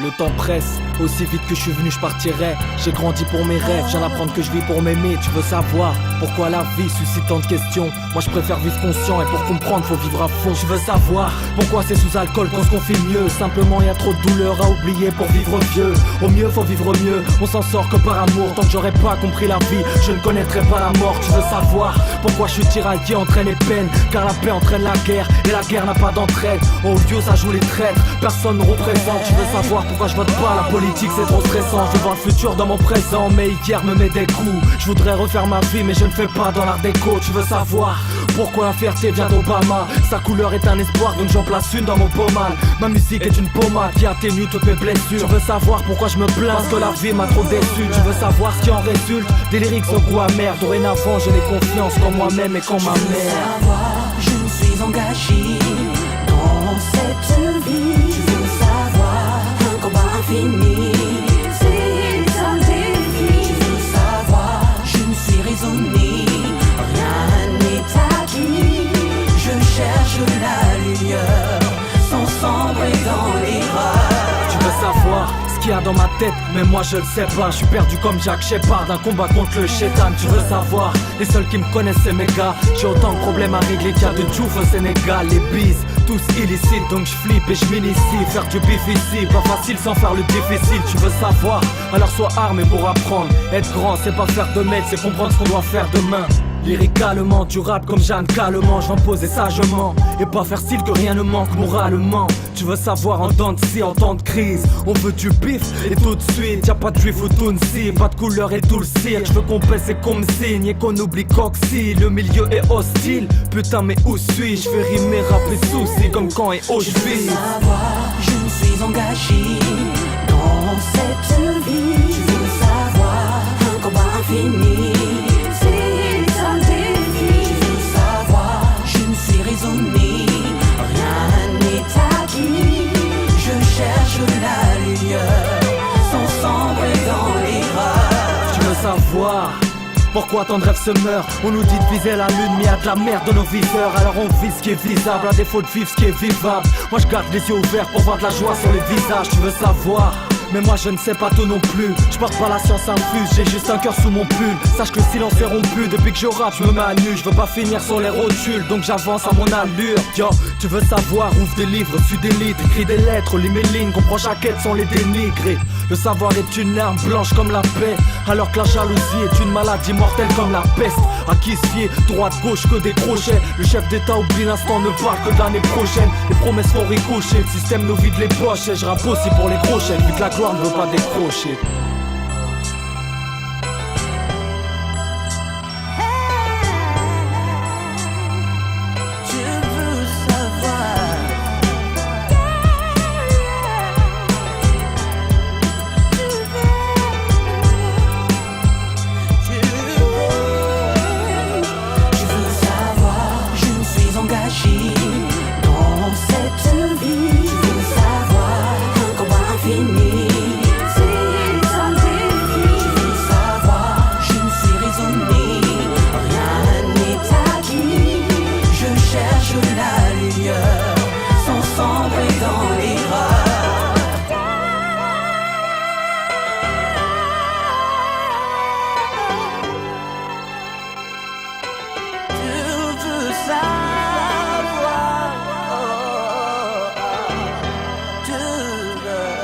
Le temps presse, aussi vite que je suis venu je partirai. J'ai grandi pour mes rêves, j'en apprends que je vis pour m'aimer. Tu veux savoir pourquoi la vie suscite tant de questions? Moi je préfère vivre conscient et pour comprendre faut vivre à fond. Tu veux savoir pourquoi c'est sous alcool qu'on se confie mieux? Simplement y a trop de douleur à oublier pour vivre vieux. Au mieux faut vivre mieux, on s'en sort que par amour. Tant que j'aurais pas compris la vie, je ne connaîtrai pas la mort. Tu veux savoir pourquoi je suis tiraillé entre haine et peine? Car la paix entraîne la guerre et la guerre n'a pas d'entraide. Oh Dieu ça joue les traîtres, personne ne représente. Tu veux savoir pourquoi je vote pas? La politique c'est trop stressant. Je vois le futur dans mon présent, mais hier me met des coups. Je voudrais refaire ma vie mais je ne fais pas dans l'art déco. Tu veux savoir pourquoi la fierté vient d'Obama? Sa couleur est un espoir donc j'en place une dans mon pommade. Ma musique est une pommade qui atténue toutes mes blessures. Tu veux savoir pourquoi je me plains? Parce que la vie m'a trop déçu. Tu veux savoir ce qui en résulte? Des lyrics au goût amer. Dorénavant je n'ai confiance qu'en moi-même et qu'en ma mère. Je me suis engagé dans cette vie. Je veux savoir, un combat infini, c'est un défi. Je veux savoir, je me suis raisonné, rien n'est acquis. Je cherche la lumière sans sombrer dans l'erreur. Tu veux savoir ce qu'il y a dans ma tête, mais moi je le sais pas. Je suis perdu comme Jack Shepard d'un combat contre le shaitan. Tu veux savoir, les seuls qui me connaissent c'est mes gars. J'ai autant de problèmes à régler qu'il y a de Djouf au Sénégal. Les bises, tous illicites, donc je flippe et je m'initie. Faire du bif ici, pas facile sans faire le difficile. Tu veux savoir, alors sois armé pour apprendre. Être grand c'est pas faire de mètres, c'est comprendre ce qu'on doit faire demain. Lyricalement, tu rap comme Jeanne calmement. Je vais me poser sagement et pas faire style que rien ne manque moralement. Tu veux savoir en temps de scie, en temps de crise, on veut du bif et tout de suite y'a pas de juif ou Tounsi, pas de couleur et tout le cirque. Je veux qu'on pèse et qu'on me signe et qu'on oublie qu'oxy. Le milieu est hostile, putain mais où suis-je? Je vais rimer, rapper souci comme quand et où je vis. Je veux savoir, je me suis engagé dans cette vie. Je veux savoir, un combat infini, c'est un défi. Je veux savoir, je me suis raisonné, rien n'est acquis. Je cherche la lumière sans sombrer dans l'erreur. Tu veux savoir pourquoi tant de rêves se meurent? On nous dit de viser la lune, mais y'a de la merde dans nos viseurs. Alors on vise ce qui est visable, à défaut de vivre ce qui est vivable. Moi je garde les yeux ouverts pour voir de la joie sur les visages. Tu veux savoir? Mais moi je ne sais pas tout non plus. Je porte pas la science infuse, j'ai juste un cœur sous mon pull. Sache que le silence est rompu, depuis que je rappe je me mets à nu. Je veux pas finir sur les rotules, donc j'avance à mon allure. Yo, tu veux savoir, ouvre des livres, suis des litres, écris des lettres, lis mes lignes, comprends chaque quête sans les dénigrer. Le savoir est une arme blanche comme la paix, alors que la jalousie est une maladie mortelle comme la peste. À qui se fier, droite, gauche, que des crochets. Le chef d'état oublie l'instant, ne parle que de l'année prochaine. Les promesses font ricocher, le système nous vide les poches. Et je rappe aussi pour les crochets, vu que la gloire ne veut pas décrocher. Dans cette vie, je veux savoir, un combat infini, c'est un défi. Je veux savoir, je me suis raisonné, rien n'est acquis. Je cherche la lumière sans sombrer dans l'erreur. Je veux savoir, je veux